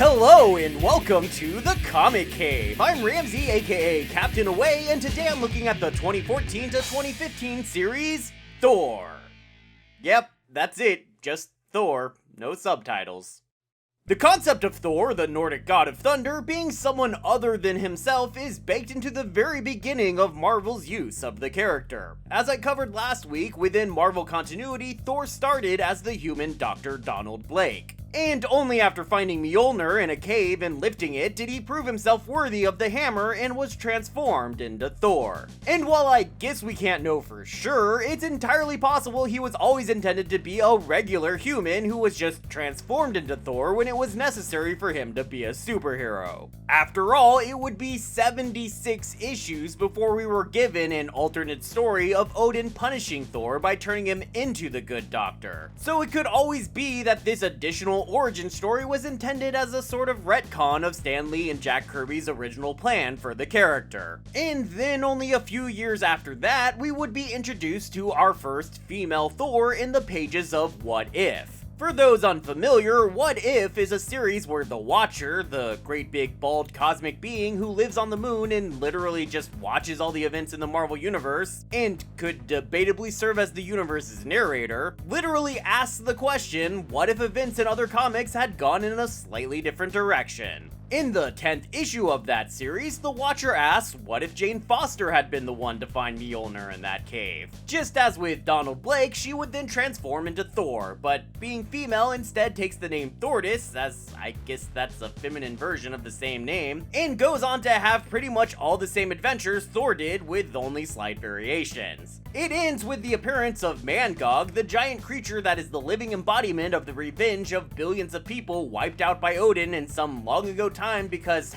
Hello and welcome to the Comic Cave. I'm Ramsey, aka Captain Away, and today I'm looking at the 2014 to 2015 series, Thor. Yep, that's it, just Thor, no subtitles. The concept of Thor, the Nordic god of thunder, being someone other than himself is baked into the very beginning of Marvel's use of the character. As I covered last week, within Marvel continuity, Thor started as the human Dr. Donald Blake. And only after finding Mjolnir in a cave and lifting it did he prove himself worthy of the hammer and was transformed into Thor. And while I guess we can't know for sure, it's entirely possible he was always intended to be a regular human who was just transformed into Thor when it was necessary for him to be a superhero. After all, it would be 76 issues before we were given an alternate story of Odin punishing Thor by turning him into the Good Doctor. So it could always be that this additional origin story was intended as a sort of retcon of Stan Lee and Jack Kirby's original plan for the character. And then only a few years after that, we would be introduced to our first female Thor in the pages of What If. For those unfamiliar, What If is a series where the Watcher, the great big bald cosmic being who lives on the moon and literally just watches all the events in the Marvel Universe, and could debatably serve as the universe's narrator, literally asks the question, what if events in other comics had gone in a slightly different direction? In the 10th issue of that series, the Watcher asks, what if Jane Foster had been the one to find Mjolnir in that cave? Just as with Donald Blake, she would then transform into Thor, but being female instead takes the name Thordis, as I guess that's a feminine version of the same name, and goes on to have pretty much all the same adventures Thor did with only slight variations. It ends with the appearance of Mangog, the giant creature that is the living embodiment of the revenge of billions of people wiped out by Odin in some long ago time because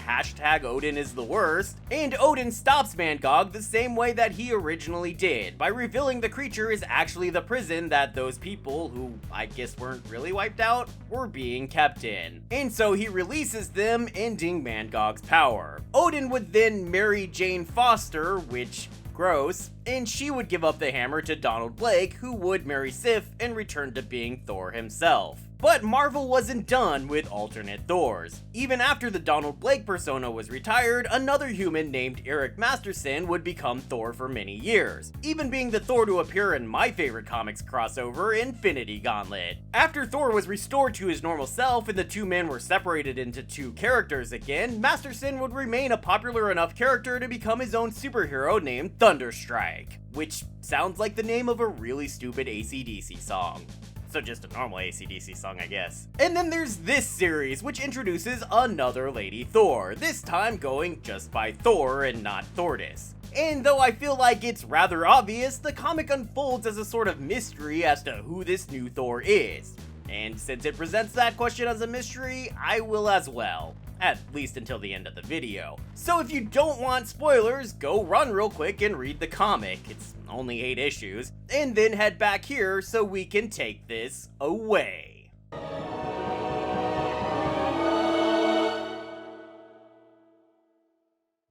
#Odin is the worst, and Odin stops Mangog the same way that he originally did, by revealing the creature is actually the prison that those people, who I guess weren't really wiped out, were being kept in. And so he releases them, ending Mangog's power. Odin would then marry Jane Foster, which gross, and she would give up the hammer to Donald Blake, who would marry Sif and return to being Thor himself. But Marvel wasn't done with alternate Thors. Even after the Donald Blake persona was retired, another human named Eric Masterson would become Thor for many years, even being the Thor to appear in my favorite comics crossover, Infinity Gauntlet. After Thor was restored to his normal self and the two men were separated into two characters again, Masterson would remain a popular enough character to become his own superhero named Thunderstrike, which sounds like the name of a really stupid AC/DC song. So just a normal AC/DC song, I guess. And then there's this series, which introduces another Lady Thor, this time going just by Thor and not Thordis. And though I feel like it's rather obvious, the comic unfolds as a sort of mystery as to who this new Thor is. And since it presents that question as a mystery, I will as well. At least until the end of the video. So if you don't want spoilers, go run real quick and read the comic. It's only 8 issues. And then head back here so we can take this away.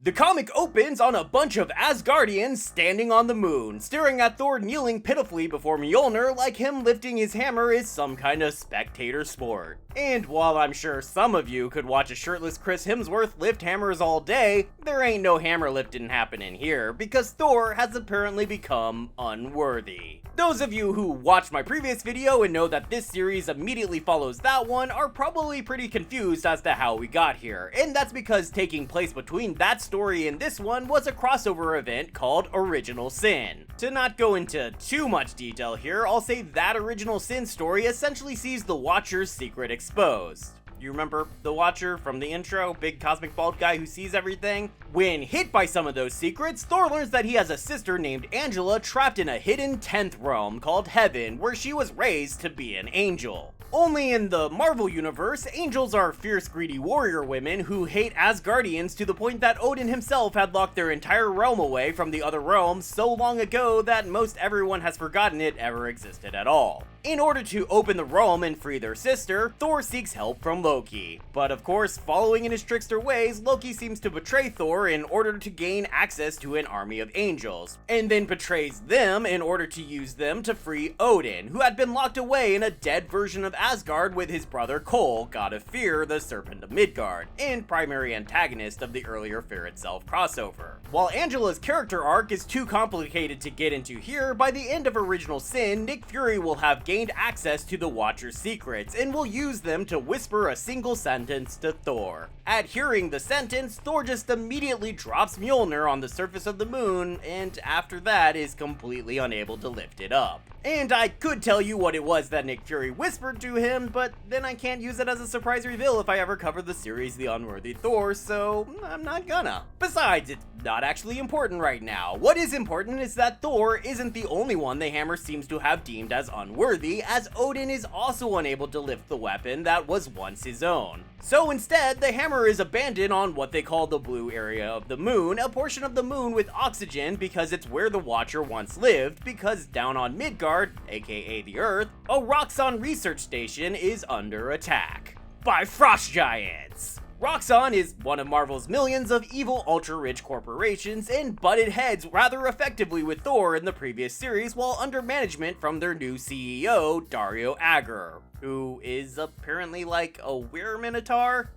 The comic opens on a bunch of Asgardians standing on the moon, staring at Thor kneeling pitifully before Mjolnir like him lifting his hammer is some kind of spectator sport. And while I'm sure some of you could watch a shirtless Chris Hemsworth lift hammers all day, there ain't no hammer lifting happening here, because Thor has apparently become unworthy. Those of you who watched my previous video and know that this series immediately follows that one are probably pretty confused as to how we got here, and that's because taking place between that story and this one was a crossover event called Original Sin. To not go into too much detail here, I'll say that Original Sin story essentially sees the Watcher's secret exposed. You remember the Watcher from the intro? Big cosmic bald guy who sees everything? When hit by some of those secrets, Thor learns that he has a sister named Angela trapped in a hidden 10th realm called Heaven, where she was raised to be an angel. Only in the Marvel universe, angels are fierce, greedy warrior women who hate Asgardians to the point that Odin himself had locked their entire realm away from the other realms so long ago that most everyone has forgotten it ever existed at all. In order to open the realm and free their sister, Thor seeks help from Loki. But of course, following in his trickster ways, Loki seems to betray Thor in order to gain access to an army of angels, and then betrays them in order to use them to free Odin, who had been locked away in a dead version of Asgard with his brother Cole, god of fear, the Serpent of Midgard, and primary antagonist of the earlier Fear Itself crossover. While Angela's character arc is too complicated to get into here, by the end of Original Sin, Nick Fury will have gained access to the Watcher's secrets and will use them to whisper a single sentence to Thor. At hearing the sentence, Thor just immediately drops Mjolnir on the surface of the moon, and after that is completely unable to lift it up. And I could tell you what it was that Nick Fury whispered to him, but then I can't use it as a surprise reveal if I ever cover the series The Unworthy Thor, so I'm not gonna. Besides, it's not actually important right now. What is important is that Thor isn't the only one the Hammer seems to have deemed as unworthy, as Odin is also unable to lift the weapon that was once his own. So instead, the Hammer is abandoned on what they call the blue area of the moon, a portion of the moon with oxygen because it's where the Watcher once lived, because down on Midgard, aka the Earth, a Roxxon research station is under attack by frost giants. Roxxon is one of Marvel's millions of evil ultra-rich corporations and butted heads rather effectively with Thor in the previous series while under management from their new CEO, Dario Agger, who is apparently like a were-minotaur?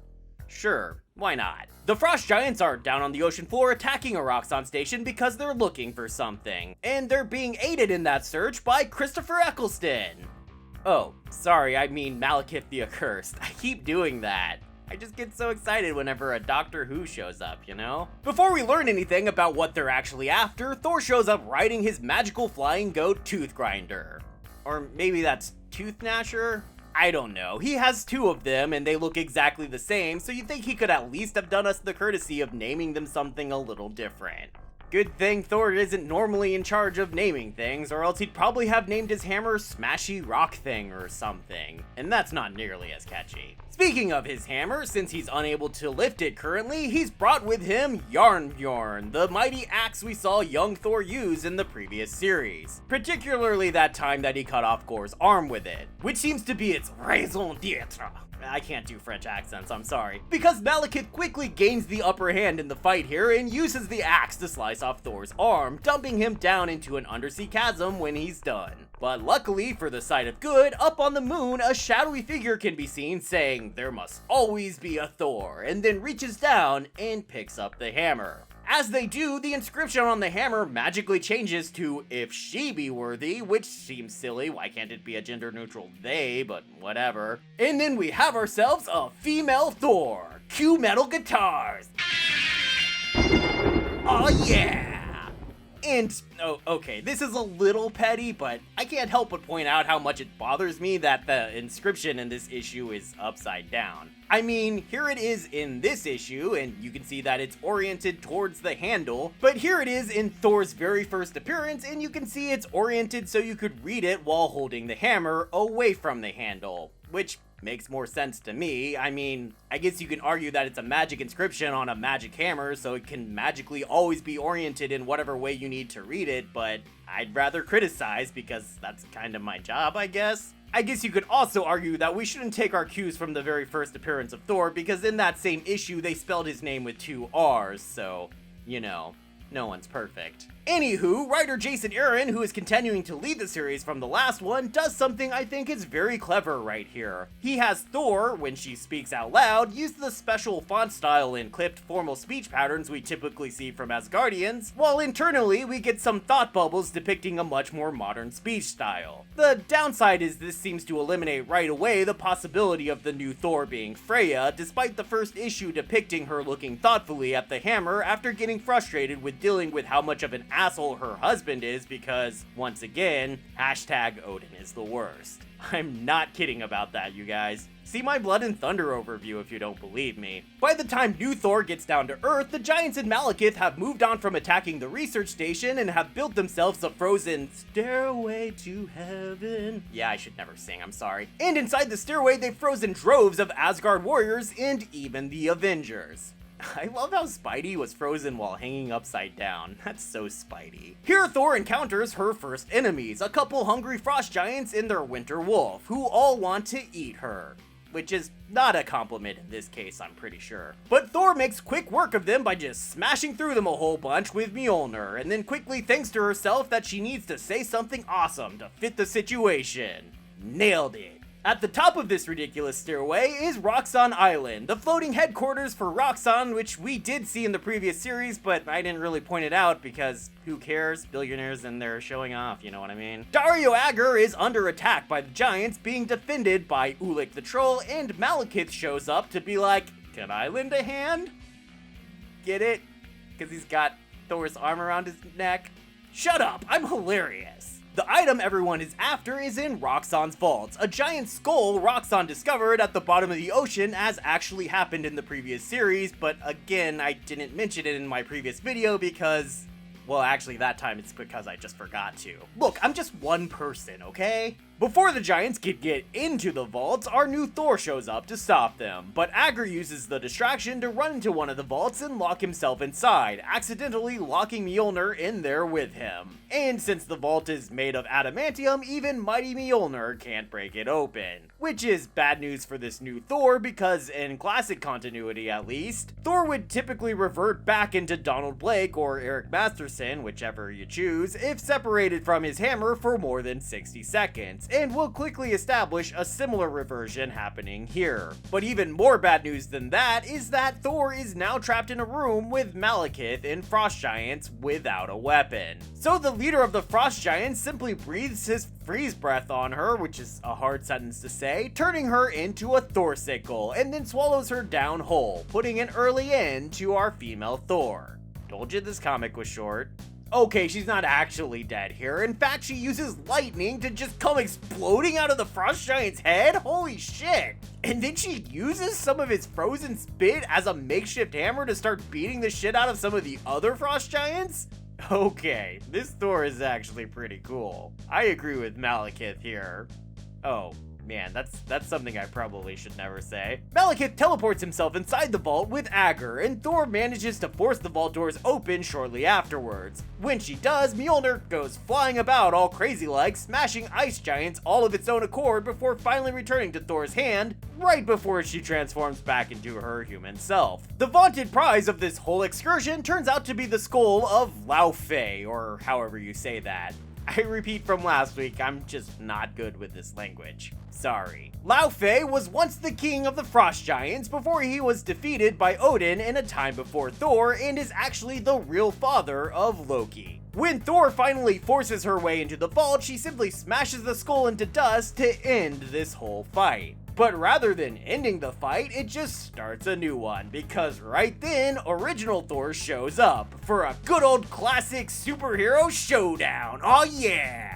Sure, why not? The frost giants are down on the ocean floor attacking a Roxxon station because they're looking for something, and they're being aided in that search by Christopher Eccleston. Oh, sorry, I mean Malekith the Accursed. I keep doing that. I just get so excited whenever a Doctor Who shows up, you know? Before we learn anything about what they're actually after, Thor shows up riding his magical flying goat Tooth Grinder. Or maybe that's Tooth Gnasher? I don't know. He has two of them and they look exactly the same, so you'd think he could at least have done us the courtesy of naming them something a little different. Good thing Thor isn't normally in charge of naming things, or else he'd probably have named his hammer Smashy Rock Thing or something, and that's not nearly as catchy. Speaking of his hammer, since he's unable to lift it currently, he's brought with him Jarnbjorn, the mighty axe we saw young Thor use in the previous series. Particularly that time that he cut off Gor's arm with it, which seems to be its raison d'etre. I can't do French accents, I'm sorry. Because Malekith quickly gains the upper hand in the fight here and uses the axe to slice off Thor's arm, dumping him down into an undersea chasm when he's done. But luckily for the side of good, up on the moon, a shadowy figure can be seen saying, "There must always be a Thor," and then reaches down and picks up the hammer. As they do, the inscription on the hammer magically changes to "if she be worthy," which seems silly. Why can't it be a gender-neutral they, but whatever. And then we have ourselves a female Thor. Cue metal guitars. Oh yeah! And, oh, okay, this is a little petty, but I can't help but point out how much it bothers me that the inscription in this issue is upside down. I mean, here it is in this issue, and you can see that it's oriented towards the handle, but here it is in Thor's very first appearance, and you can see it's oriented so you could read it while holding the hammer away from the handle, which makes more sense to me. I mean, I guess you can argue that it's a magic inscription on a magic hammer, so it can magically always be oriented in whatever way you need to read it, but I'd rather criticize because that's kind of my job, I guess. I guess you could also argue that we shouldn't take our cues from the very first appearance of Thor, because in that same issue they spelled his name with 2 R's, so, you know, no one's perfect. Anywho, writer Jason Aaron, who is continuing to lead the series from the last one, does something I think is very clever right here. He has Thor, when she speaks out loud, use the special font style and clipped formal speech patterns we typically see from Asgardians, while internally we get some thought bubbles depicting a much more modern speech style. The downside is this seems to eliminate right away the possibility of the new Thor being Freya, despite the first issue depicting her looking thoughtfully at the hammer after getting frustrated with dealing with how much of an asshole her husband is because, once again, hashtag Odin is the worst. I'm not kidding about that, you guys. See my Blood and Thunder overview if you don't believe me. By the time new Thor gets down to Earth, the giants in Malekith have moved on from attacking the research station and have built themselves a frozen stairway to heaven. Yeah, I should never sing, I'm sorry. And inside the stairway, they've frozen droves of Asgard warriors and even the Avengers. I love how Spidey was frozen while hanging upside down. That's so Spidey. Here Thor encounters her first enemies, a couple hungry frost giants and their winter wolf, who all want to eat her. Which is not a compliment in this case, I'm pretty sure. But Thor makes quick work of them by just smashing through them a whole bunch with Mjolnir, and then quickly thinks to herself that she needs to say something awesome to fit the situation. Nailed it. At the top of this ridiculous stairway is Roxxon Island, the floating headquarters for Roxxon, which we did see in the previous series, but I didn't really point it out because who cares? Billionaires and they're showing off, you know what I mean? Dario Agger is under attack by the giants, being defended by Ulik the Troll, and Malekith shows up to be like, can I lend a hand? Get it? Because he's got Thor's arm around his neck? Shut up, I'm hilarious. The item everyone is after is in Roxxon's vaults, a giant skull Roxxon discovered at the bottom of the ocean as actually happened in the previous series, but again, I didn't mention it in my previous video because, well, actually that time it's because I just forgot to. Look, I'm just one person, okay? Before the giants could get into the vaults, our new Thor shows up to stop them, but Agger uses the distraction to run into one of the vaults and lock himself inside, accidentally locking Mjolnir in there with him. And since the vault is made of adamantium, even mighty Mjolnir can't break it open. Which is bad news for this new Thor because, in classic continuity at least, Thor would typically revert back into Donald Blake or Eric Masterson, whichever you choose, if separated from his hammer for more than 60 seconds. And we'll quickly establish a similar reversion happening here. But even more bad news than that is that Thor is now trapped in a room with Malekith and Frost Giants without a weapon. So the leader of the Frost Giants simply breathes his freeze breath on her, which is a hard sentence to say, turning her into a Thorsicle, and then swallows her down whole, putting an early end to our female Thor. Told you this comic was short. Okay, she's not actually dead here. In fact, she uses lightning to just come exploding out of the Frost Giant's head? Holy shit! And then she uses some of his frozen spit as a makeshift hammer to start beating the shit out of some of the other Frost Giants? Okay, this Thor is actually pretty cool. I agree with Malekith here. Oh. Man, that's something I probably should never say. Malekith teleports himself inside the vault with Agger, and Thor manages to force the vault doors open shortly afterwards. When she does, Mjolnir goes flying about all crazy-like, smashing ice giants all of its own accord before finally returning to Thor's hand, right before she transforms back into her human self. The vaunted prize of this whole excursion turns out to be the skull of Laufey, or however you say that. I repeat from last week, I'm just not good with this language. Sorry. Laufey was once the king of the Frost Giants before he was defeated by Odin in a time before Thor, and is actually the real father of Loki. When Thor finally forces her way into the vault, she simply smashes the skull into dust to end this whole fight. But rather than ending the fight, it just starts a new one, because right then, original Thor shows up for a good old classic superhero showdown. Oh yeah!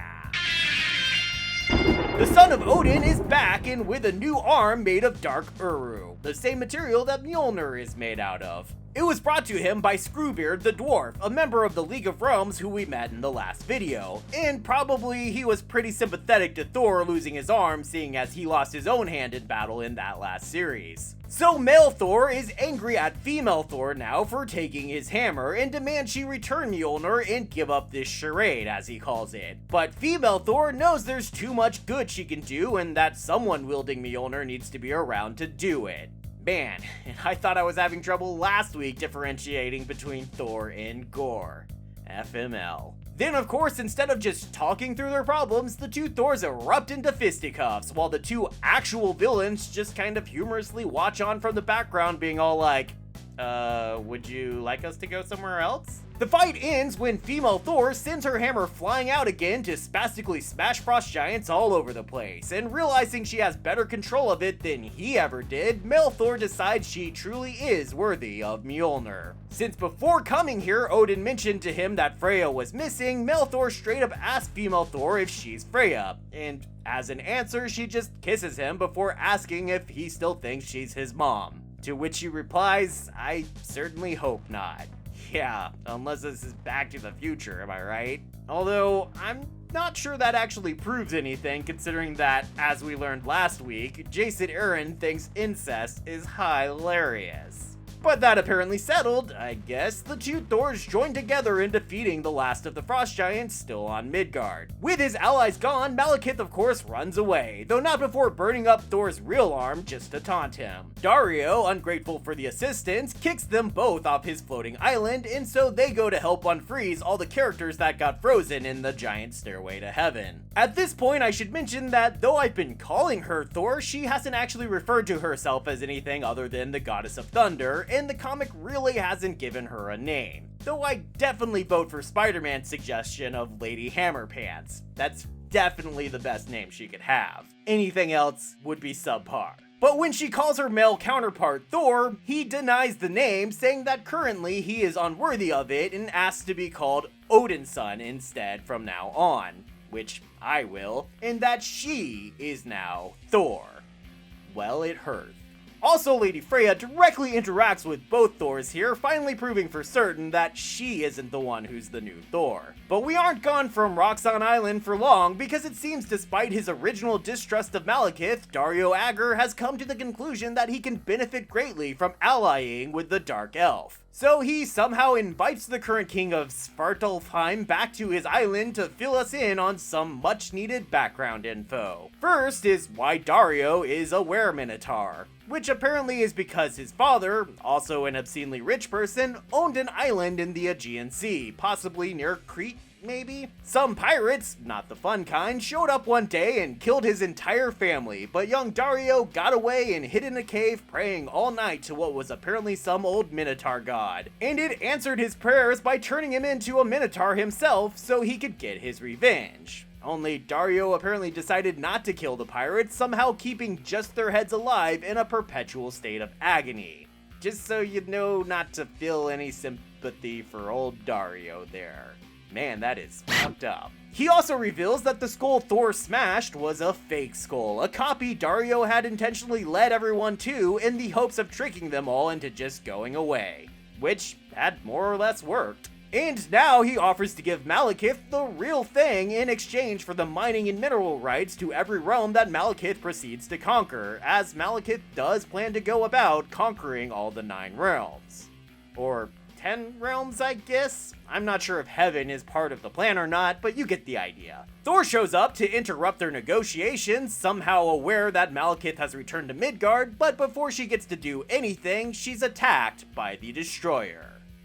The son of Odin is back and with a new arm made of dark Uru, the same material that Mjolnir is made out of. It was brought to him by Screwbeard the Dwarf, a member of the League of Realms who we met in the last video, and probably he was pretty sympathetic to Thor losing his arm, seeing as he lost his own hand in battle in that last series. So male Thor is angry at female Thor now for taking his hammer and demands she return Mjolnir and give up this charade, as he calls it. But female Thor knows there's too much good she can do and that someone wielding Mjolnir needs to be around to do it. Man, I thought I was having trouble last week differentiating between Thor and Gore. FML. Then, of course, instead of just talking through their problems, the two Thors erupt into fisticuffs, while the two actual villains just kind of humorously watch on from the background, being all like, would you like us to go somewhere else? The fight ends when female Thor sends her hammer flying out again to spastically smash Frost Giants all over the place, and realizing she has better control of it than he ever did, male Thor decides she truly is worthy of Mjolnir. Since before coming here, Odin mentioned to him that Freya was missing, male Thor straight up asks female Thor if she's Freya, and as an answer, she just kisses him before asking if he still thinks she's his mom. To which he replies, I certainly hope not. Yeah, unless this is Back to the Future, am I right? Although, I'm not sure that actually proves anything, considering that, as we learned last week, Jason Aaron thinks incest is hilarious. But that apparently settled, I guess, the two Thors joined together in defeating the last of the Frost Giants still on Midgard. With his allies gone, Malekith of course runs away, though not before burning up Thor's real arm just to taunt him. Dario, ungrateful for the assistance, kicks them both off his floating island, and so they go to help unfreeze all the characters that got frozen in the giant stairway to heaven. At this point, I should mention that though I've been calling her Thor, she hasn't actually referred to herself as anything other than the Goddess of Thunder, and the comic really hasn't given her a name. Though I definitely vote for Spider-Man's suggestion of Lady Hammerpants. That's definitely the best name she could have. Anything else would be subpar. But when she calls her male counterpart Thor, he denies the name, saying that currently he is unworthy of it and asks to be called Odin's son instead from now on, which I will, and that she is now Thor. Well, it hurts. Also, Lady Freya directly interacts with both Thors here, finally proving for certain that she isn't the one who's the new Thor. But we aren't gone from Roxxon Island for long, because it seems despite his original distrust of Malekith, Dario Agger has come to the conclusion that he can benefit greatly from allying with the Dark Elf. So he somehow invites the current king of Svartalfheim back to his island to fill us in on some much needed background info. First is why Dario is a wereminotaur, which apparently is because his father, also an obscenely rich person, owned an island in the Aegean Sea, possibly near Crete, maybe? Some pirates, not the fun kind, showed up one day and killed his entire family, but young Dario got away and hid in a cave praying all night to what was apparently some old minotaur god. And it answered his prayers by turning him into a minotaur himself so he could get his revenge. Only Dario apparently decided not to kill the pirates, somehow keeping just their heads alive in a perpetual state of agony. Just so you know not to feel any sympathy for old Dario there. Man, that is fucked up. He also reveals that the skull Thor smashed was a fake skull, a copy Dario had intentionally led everyone to in the hopes of tricking them all into just going away, which had more or less worked. And now he offers to give Malekith the real thing in exchange for the mining and mineral rights to every realm that Malekith proceeds to conquer, as Malekith does plan to go about conquering all the 9 realms. Or 10 realms, I guess? I'm not sure if heaven is part of the plan or not, but you get the idea. Thor shows up to interrupt their negotiations, somehow aware that Malekith has returned to Midgard, but before she gets to do anything, she's attacked by the Destroyer.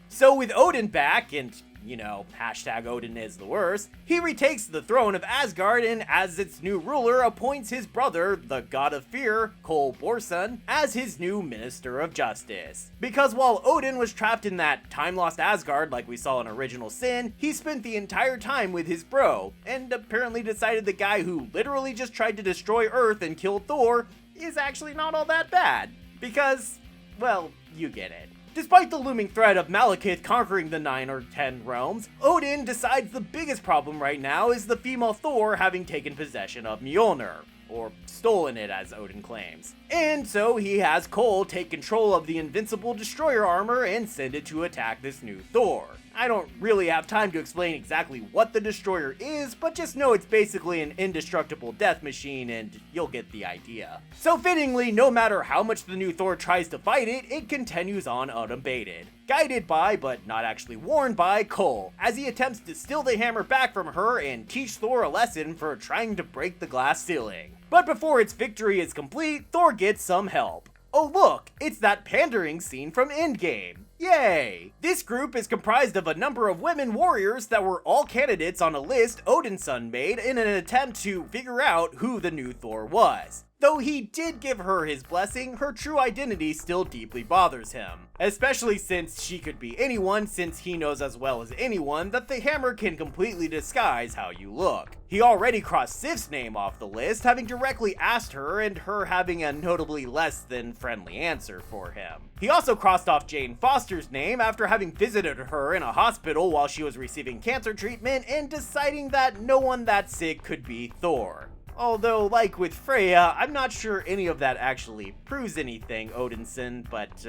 So with Odin back, and, you know, hashtag Odin is the worst, he retakes the throne of Asgard and as its new ruler appoints his brother, the god of fear, Cole Borson, as his new minister of justice. Because while Odin was trapped in that time-lost Asgard like we saw in Original Sin, he spent the entire time with his bro, and apparently decided the guy who literally just tried to destroy Earth and kill Thor is actually not all that bad. Because, well, you get it. Despite the looming threat of Malekith conquering the 9 or 10 realms, Odin decides the biggest problem right now is the female Thor having taken possession of Mjolnir, or stolen it as Odin claims. And so he has Cole take control of the invincible destroyer armor and send it to attack this new Thor. I don't really have time to explain exactly what the destroyer is, but just know it's basically an indestructible death machine and you'll get the idea. So fittingly, no matter how much the new Thor tries to fight it, it continues on unabated. Guided by, but not actually warned by, Cole, as he attempts to steal the hammer back from her and teach Thor a lesson for trying to break the glass ceiling. But before its victory is complete, Thor gets some help. Oh look, it's that pandering scene from Endgame. Yay! This group is comprised of a number of women warriors that were all candidates on a list Odin's son made in an attempt to figure out who the new Thor was. Though he did give her his blessing, her true identity still deeply bothers him. Especially since she could be anyone, since he knows as well as anyone that the hammer can completely disguise how you look. He already crossed Sif's name off the list, having directly asked her and her having a notably less than friendly answer for him. He also crossed off Jane Foster's name after having visited her in a hospital while she was receiving cancer treatment and deciding that no one that sick could be Thor. Although, like with Freya, I'm not sure any of that actually proves anything, Odinson, but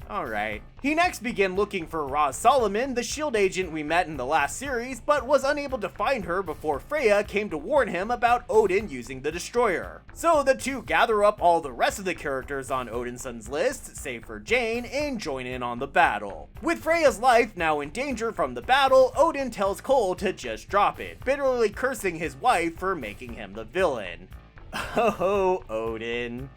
Alright. He next began looking for Roz Solomon, the S.H.I.E.L.D. agent we met in the last series, but was unable to find her before Freya came to warn him about Odin using the Destroyer. So the two gather up all the rest of the characters on Odinson's list, save for Jane, and join in on the battle. With Freya's life now in danger from the battle, Odin tells Cole to just drop it, bitterly cursing his wife for making him the villain. Oh, Odin.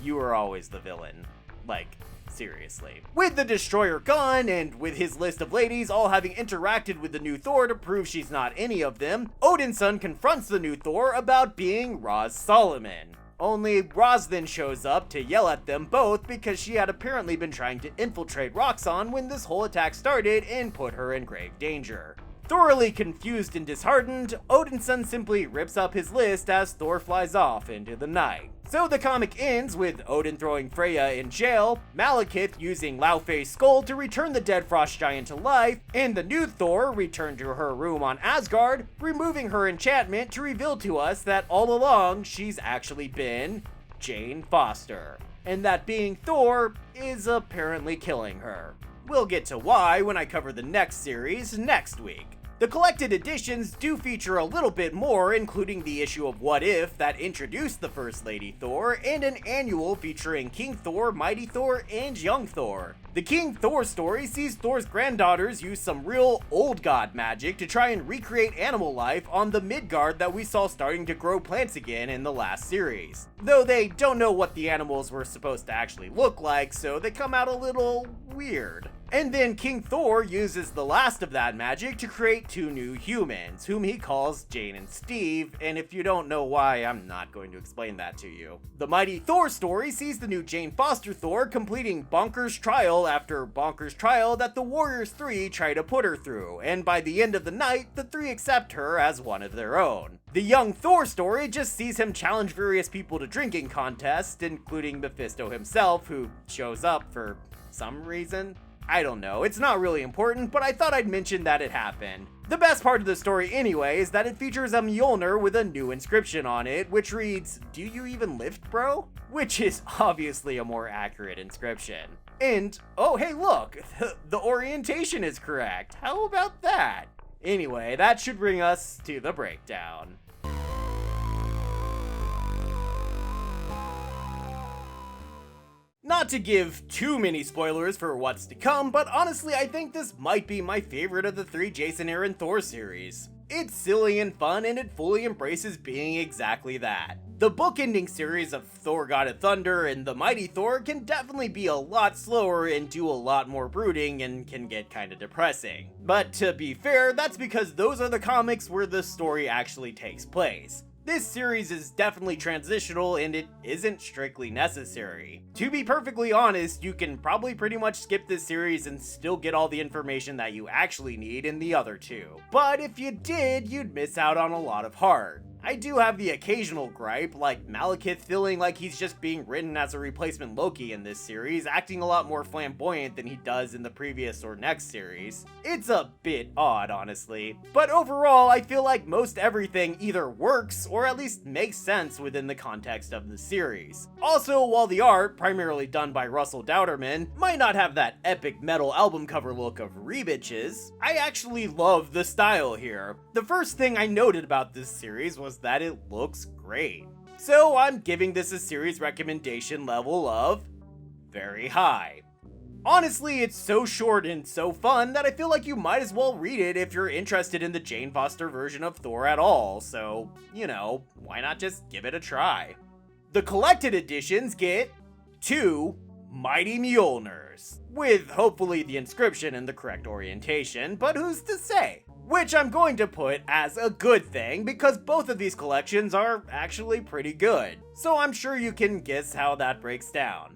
You were always the villain. Like, seriously. With the Destroyer gone, and with his list of ladies all having interacted with the new Thor to prove she's not any of them, Odinson confronts the new Thor about being Roz Solomon. Only Roz then shows up to yell at them both because she had apparently been trying to infiltrate Roxxon when this whole attack started and put her in grave danger. Thoroughly confused and disheartened, Odinson simply rips up his list as Thor flies off into the night. So the comic ends with Odin throwing Freya in jail, Malekith using Laufey's skull to return the dead frost giant to life, and the new Thor returned to her room on Asgard, removing her enchantment to reveal to us that all along she's actually been Jane Foster, and that being Thor is apparently killing her. We'll get to why when I cover the next series next week. The collected editions do feature a little bit more, including the issue of What If that introduced the First Lady Thor, and an annual featuring King Thor, Mighty Thor, and Young Thor. The King Thor story sees Thor's granddaughters use some real old god magic to try and recreate animal life on the Midgard that we saw starting to grow plants again in the last series. Though they don't know what the animals were supposed to actually look like, so they come out a little weird. And then King Thor uses the last of that magic to create two new humans, whom he calls Jane and Steve, and if you don't know why, I'm not going to explain that to you. The Mighty Thor story sees the new Jane Foster Thor completing bonkers trial after bonkers trial that the Warriors 3 try to put her through, and by the end of the night, the three accept her as one of their own. The Young Thor story just sees him challenge various people to drinking contests, including Mephisto himself, who shows up for some reason. I don't know, it's not really important, but I thought I'd mention that it happened. The best part of the story anyway is that it features a Mjolnir with a new inscription on it, which reads, "Do you even lift, bro?" Which is obviously a more accurate inscription. And, oh hey look, the orientation is correct. How about that? Anyway, that should bring us to the breakdown. Not to give too many spoilers for what's to come, but honestly I think this might be my favorite of the three Jason Aaron Thor series. It's silly and fun, and it fully embraces being exactly that. The book-ending series of Thor God of Thunder and The Mighty Thor can definitely be a lot slower and do a lot more brooding and can get kinda depressing. But to be fair, that's because those are the comics where the story actually takes place. This series is definitely transitional and it isn't strictly necessary. To be perfectly honest, you can probably pretty much skip this series and still get all the information that you actually need in the other two. But if you did, you'd miss out on a lot of heart. I do have the occasional gripe, like Malekith feeling like he's just being written as a replacement Loki in this series, acting a lot more flamboyant than he does in the previous or next series. It's a bit odd, honestly. But overall, I feel like most everything either works or at least makes sense within the context of the series. Also, while the art, primarily done by Russell Dauterman, might not have that epic metal album cover look of Rebitches, I actually love the style here. The first thing I noted about this series was that it looks great. So I'm giving this a series recommendation level of very high. Honestly, it's so short and so fun that I feel like you might as well read it if you're interested in the Jane Foster version of Thor at all, so, you know, why not just give it a try? The collected editions get 2 Mighty Mjolnirs, with hopefully the inscription in the correct orientation, but who's to say? Which I'm going to put as a good thing because both of these collections are actually pretty good, so I'm sure you can guess how that breaks down.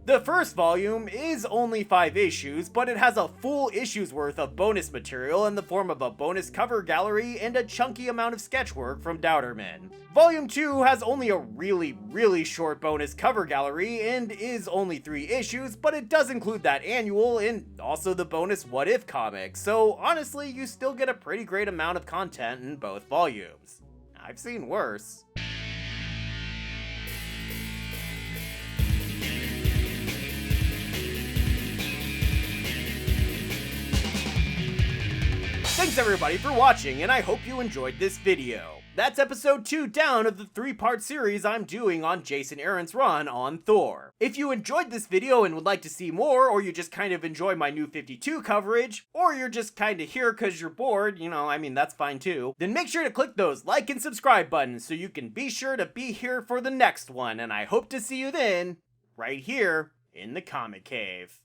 The first volume is only 5 issues, but it has a full issue's worth of bonus material in the form of a bonus cover gallery and a chunky amount of sketch work from Dauterman. Volume 2 has only a really short bonus cover gallery and is only 3 issues, but it does include that annual and also the bonus What If comic, so honestly you still get a pretty great amount of content in both volumes. I've seen worse. Thanks everybody for watching, and I hope you enjoyed this video. That's episode 2 down of the 3-part series I'm doing on Jason Aaron's run on Thor. If you enjoyed this video and would like to see more, or you just kind of enjoy my New 52 coverage, or you're just kind of here cause you're bored, that's fine too, then make sure to click those like and subscribe buttons so you can be sure to be here for the next one, and I hope to see you then, right here in the Comic Cave.